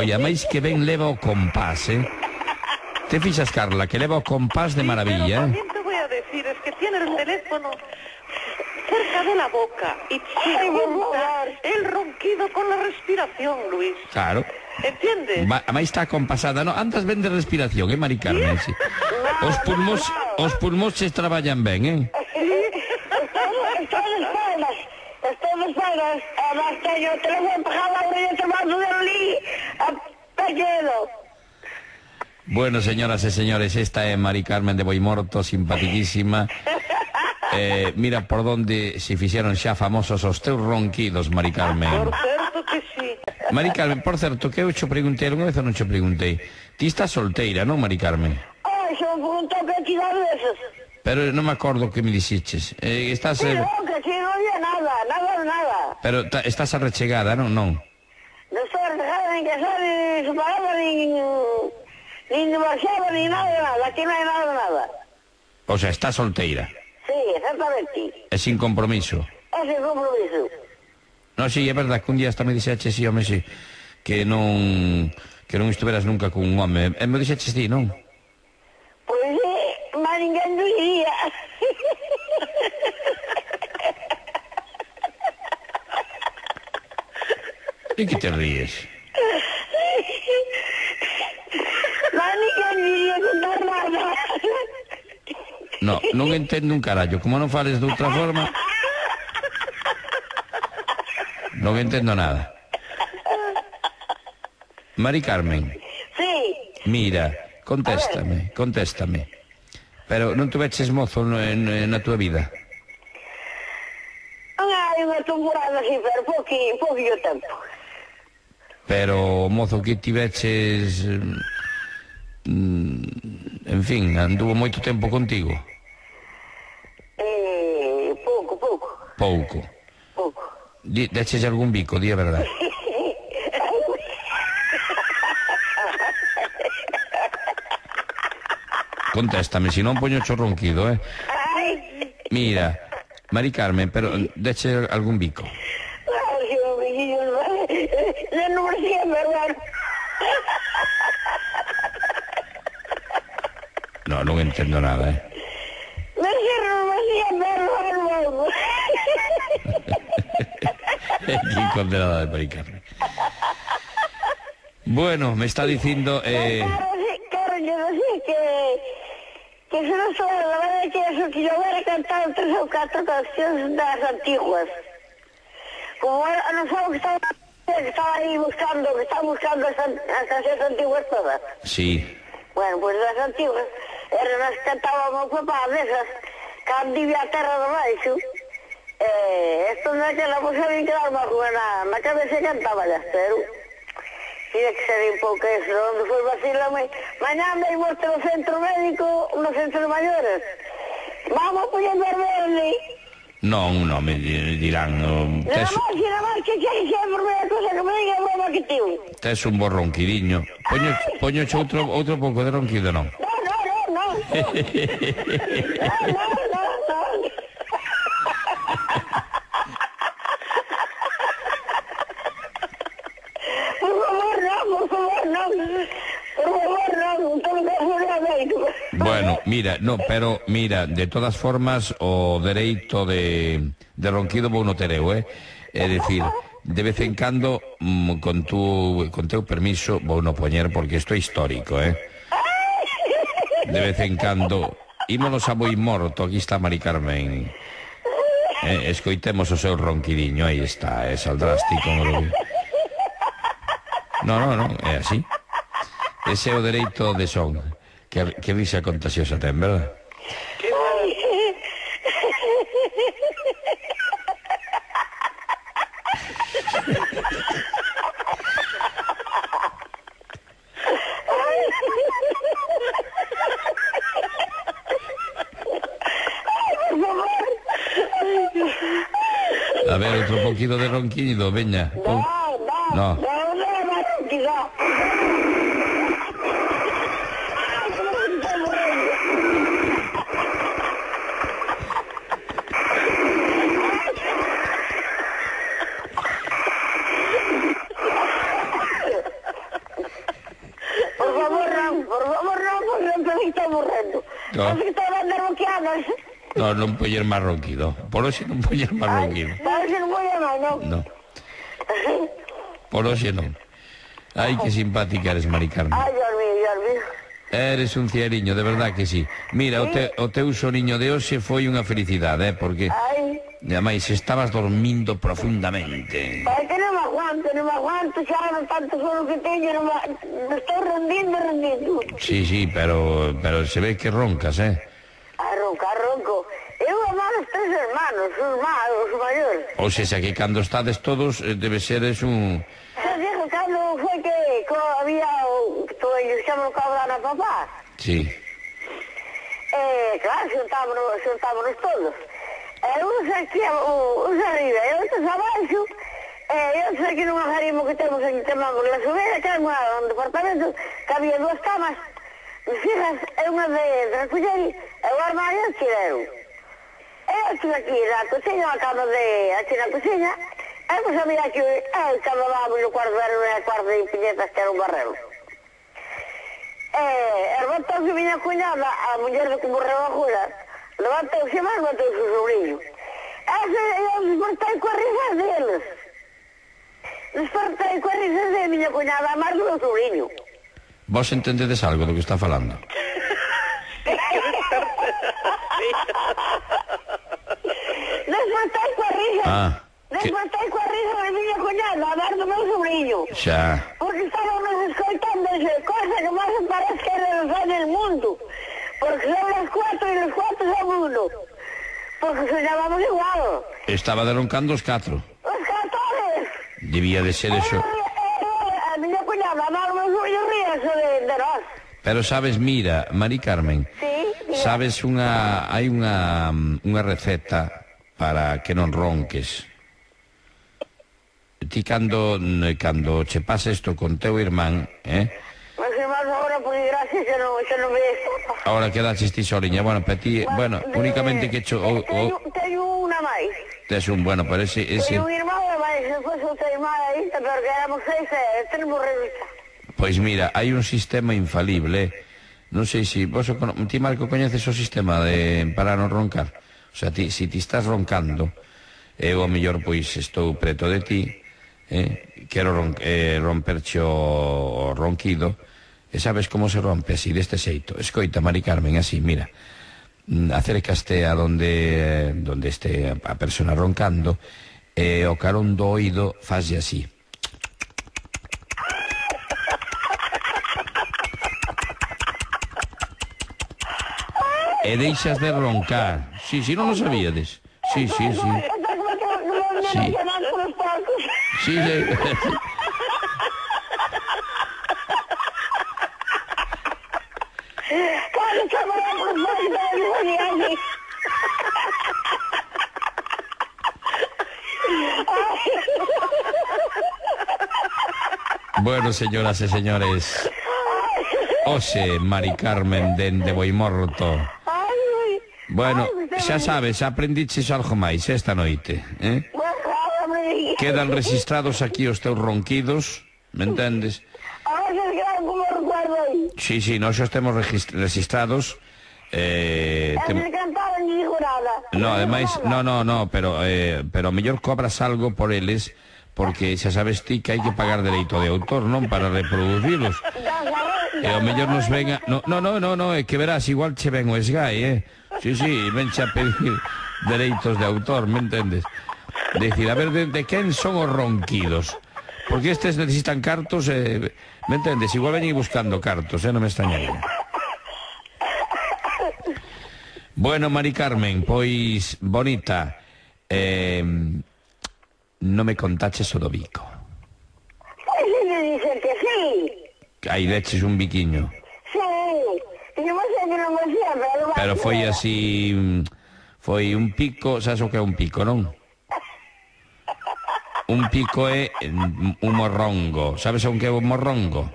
Oye, máis que ben leva o compás, Te fixas, Carla, que leva o compás de maravilla, Pero también te voy a decir, es que tiene el teléfono cerca de la boca y se junta el ronquido con la respiración, Luis. Claro. ¿Entiendes? Máis está compasada, no? Andas ben de respiración, Mari Carmen, sí. Os pulmóns se traballan ben, Estou de espaldas, además teño o teléfono pegado a orella tomando de ali, a pequeno. Bueno, señoras e señores, esta é Mari Carmen de Boimorto, simpaticísima. Mira por donde se fixeron xa famosos os teus ronquidos, Mari Carmen. Por certo que sí. Mari Carmen, por certo, que eu che preguntei, unha vez ou non che preguntei, ti estás solteira, non, Mari Carmen? Ai, se me preguntou que aquí 2 veces. Pero non me acordo que me dixeches. Estás... Sí, no, que si non había nada. Pero estás arrechegada, non? Non. Non estou arrechegada, nin casada, nin separada, nin divorciada, nin nada. Aquí non hai nada. O sea, estás solteira. Sí, exactamente. É sin compromiso. É sin compromiso. No, sí, é verdad que un día hasta me dixeches, sí, home, sí, que non estuveras nunca con un home. Me dixeches ti, non? Pois sí, mas ninguén do iría. E que te ríes? Mas ninguén iría contar nada. No, non entendo un carallo. Como non fales de outra forma... Non entendo nada. Mari Carmen. Sí. Mira, contéstame. Pero non tuveches mozo na tua vida? Non hai unha temporada así, pero pouquinho tempo. Pero o mozo que tiveches... en fin, anduvo moito tempo contigo? Pouco. Deches algún bico, di a verdade. Contéstame, se non poño cho ronquido, Mira, Mari Carmen, pero deche algún bico? Non me sei, verdad. No, non entendo nada, Non me sei, verdad. Qué condenada de Mari Carmen. Bueno, me está diciendo... Claro, yo decía que se non sou, la verdad que eso, que yo hubiera cantado 3 ou 4 canciones das antiguas. Como non sabe que estaba ahí buscando, as canciones antiguas todas. Sí. Bueno, pues das antiguas, eran as que cantaba o meu papá, desas, cando vivía a terra do baixo. Esto naquela música bien quedaba na cabeza e cantaba ya, pero tiene que ser un pouco eso, onde foi vacilame. Mañá me muestro no centro médico, no centro de mayores. Vamos a poder verle. Non, me dirán... Nada máis que é a primeira cosa que me diga a broma que tío. Tes un bo ronquidiño. Poñoche outro pouco de ronquido, non? No. Bueno, mira, de todas formas, o dereito de ronquido vou no tereu, É dicir, de vez en cando, con teu permiso, vou no poñer porque isto é histórico, De vez en cando, ímonos a Boimorto, aquí está Mari Carmen. Escoitemos o seu ronquidiño, aí está, saldrás ti como lo... No, é así. Ese é o dereito de son. Que risa contagiosa ten, verdad? Qué mal. A ver, outro poquito de ronquido, veña. No. No. Así que estaban derroqueadas. No, non poñer máis ronquido. Por hoxe non poñer máis ronquido. Parece que non voy a máis, non? No. Por hoxe non. Ai, que simpática eres, Mari Carmen. Ai, Dios mío. Eres un cieriño, de verdad que sí. Mira, o teu soniño de hoxe foi unha felicidade, porque... Ai, ademais, estabas dormindo profundamente. ai, que non me aguanto, xa non tanto solo que teño, me estou rendindo. Sí, pero se ve que roncas, Ronco. Eu amaba os 3 hermanos, os maiores. Ou seja, que cando estades todos, debe seres un... Xa dixo cando foi que había o xamalo cabra na papá. Sí. Claro, xuntámonos todos. Uns aquí, uns arriba, e outros abaixo, e outros aquí nunha jarimo que temos aquí, chamamos La Subida, que é un departamento que había 2 camas, fijas, e unha de refugiar, e o armario tiraron. E eu estive aquí na cociña, a cama aquí na cociña, e pues había aquí, cama vamos no cuarto, era un cuarto de piñetas que era un barrero. Levantouse miña cuñada, a muller de que morreu a jura, levantouse máis, levantouse o sobrinho. Eu despertei coas risas deles. Despertei coas risas de miña cuñada, a máis do meu sobrinho. Vos entendedes algo do que está falando? Despertei coas risas. Que... Despertei coas risas de miña cuñada, a máis do meu sobrinho. Xa. Porque estábamos escoitando cosa que máis me parece que era los años del mundo. Porque son las 4 y los 4 son 1. Porque soñábamos igual. Estaba roncando os 4. Os 14. Debía de ser eso. A miña cuñada, a máis do meu sobrinho ríase de nós. Pero sabes, mira, Mari Carmen, Sí, sabes hai unha receta para que non ronques. Ti cando che pasa isto con teu irmán, Mas irmãos agora, por desgracia, xa non me escapa. ahora quedaches ti soliña, bueno, para ti, bueno, únicamente que Teño unha máis. tes un, bueno, pero ese... Teño un irmán e máis, despois outra irmán aí, pero que éramos 6 e tenemos revista. Pois mira, hai un sistema infalible, non sei se vos ti, Marco, coñeces o sistema para non roncar. O sea, si ti estás roncando, eu ao mellor pois estou preto de ti, quero romperche o ronquido, e sabes como se rompe así, deste xeito. Escoita, Mari Carmen, así, mira, acércaste a donde este a persona roncando, e o carón do oído faslle así. E deixas de roncar. Sí, non o sabíades. Sí. Sí. Sí. Bueno, señoras e señores, hoxe Mari Carmen dende Boimorto. Bueno, xa sabes, aprendiches algo máis esta noite, Quedan registrados aquí os teus ronquidos, me entendes? Sí, nós os temos registrados. No, ademais, no, pero mellor cobras algo por eles, porque xa sabes ti que hai que pagar dereito de autor, non? Para reproducirlos. E ao mellor nos venga... No, é que verás, igual che ven o SGAE, Sí, venche a pedir dereitos de autor, me entendes? Decir, a ver, de quen son os ronquidos? Porque estes necesitan cartos, me entendes? Igual veñen buscando cartos, non me extrañaría. Bueno, Mari Carmen, pois, bonita, non me contaches o do bico. Me dicen que sí. Aí deches un biquiño. Sí, yo non sei que non me decía, pero foi así, foi un pico, sabes o que é un pico, non? Un pico é un morrongo, sabes o que é un morrongo?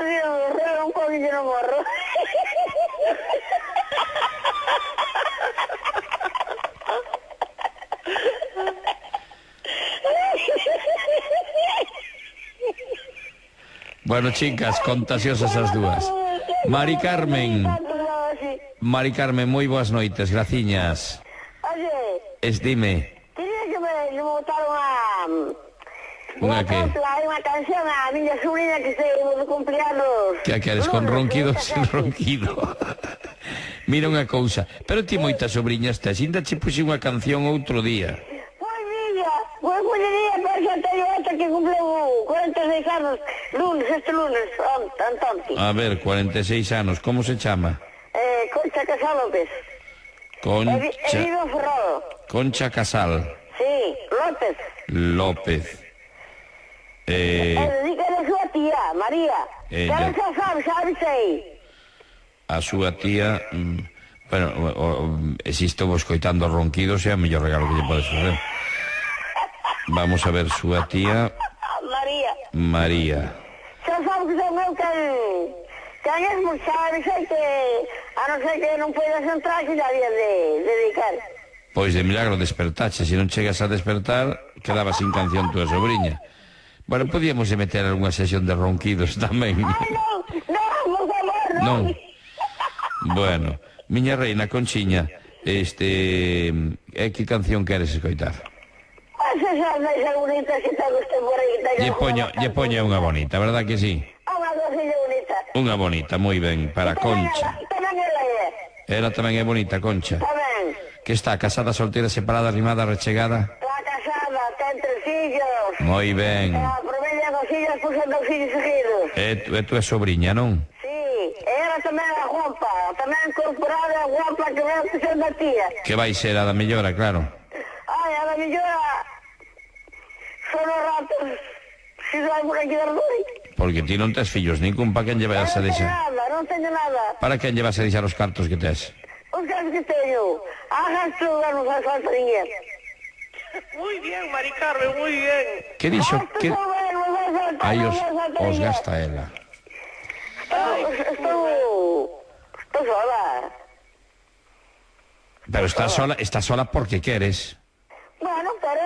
Dios, era un poquillo no morro. Bueno, chicas, contasiosas as dúas. Mari Carmen, Mari Carmen, moi boas noites, graciñas. Oye, Dime. quería que me botaron Unha que? Unha canción a miña sobrina que se de cumpleanos. Que queres con ronquido sin ronquido. Mira unha cousa, pero ti moitas sobriñas tes, ainda che puxe unha canción outro día. Pois mira, pois día, pero xa teño outra que cumpleu 46 anos, este lunes, onte. A ver, 46 anos, como se chama? Concha Casal López. Vive en Ferrol. Concha Casal. Sí, López. Dedícale a súa tía, María. Xa sabes aí. A súa tía... bueno, existo vos coitando ronquidos, é o mellor regalo que lle podes facer. Vamos a ver, súa tía... María. Xa sabes que son eu que sabes que a non ser que non podes entrar, que ya había de dedicar. Pois de milagro despertache, se non chegas a despertar, quedaba sin canción túa sobrinha. Bueno, podíamos meter algunha sesión de ronquidos tamén. Ai, non, por favor, non. Bueno, miña reina Conchiña, que canción queres escoitar? Esas máis bonitas que te gusten por aí. Lle poño unha bonita, verdad que sí? Unha cosilla bonita. Unha bonita, moi ben, para Concha. Tamén ela é. Ela tamén é bonita, Concha. Tamén. Que está, casada, soltera, separada, arrimada, rechegada? Está casada, ten 3 fillos. Moi ben. Por medio dos fillos, puxen 2 fillos seguidos. E tú é sobrinha, non? Sí, ela tamén é guapa, tamén incorporada é guapa que vai a puxen da tía. Que vai ser a da mellora, claro. Ai, a da mellora son os ratos, si vai por aquí dar doi. Porque ti non tes fillos ningún, para quen lle vas a deixar? Non teño nada. Para quen lle vas a deixar os cartos que tes? Os cartos que teño, hagas tú, non faz falta ninguén. Muy bien, Mari Carmen, muy bien. Que dixo? Aí os gasta ela. Estou sola. Pero está sola porque queres. Bueno, pero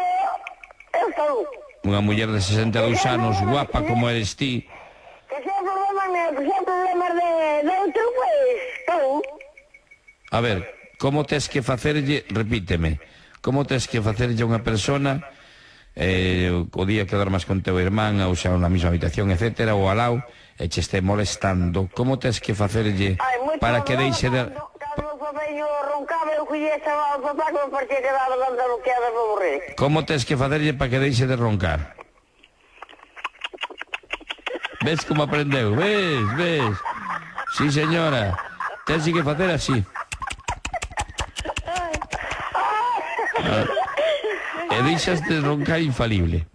eu estou. Unha muller de 62 anos, guapa como eres ti. Que se problemas meus, que se problemas de outro, pues, estou. A ver, como tes que facerlle, repíteme, como tes que facerlle a unha persona o día que dormas con teu irmán ou xa na mesma habitación, etcétera, ou al lado, e che este molestando, como tes que facerlle para que deixe de... Cando o papeño roncaba, eu collía chamar ao papá que me parecía que daba dando bloqueadas para morrer. Como tes que facerlle para que deixe de roncar? Ves como aprendeu? Ves? Sí, señora. Tens que facer así. E deixas de roncar infalible.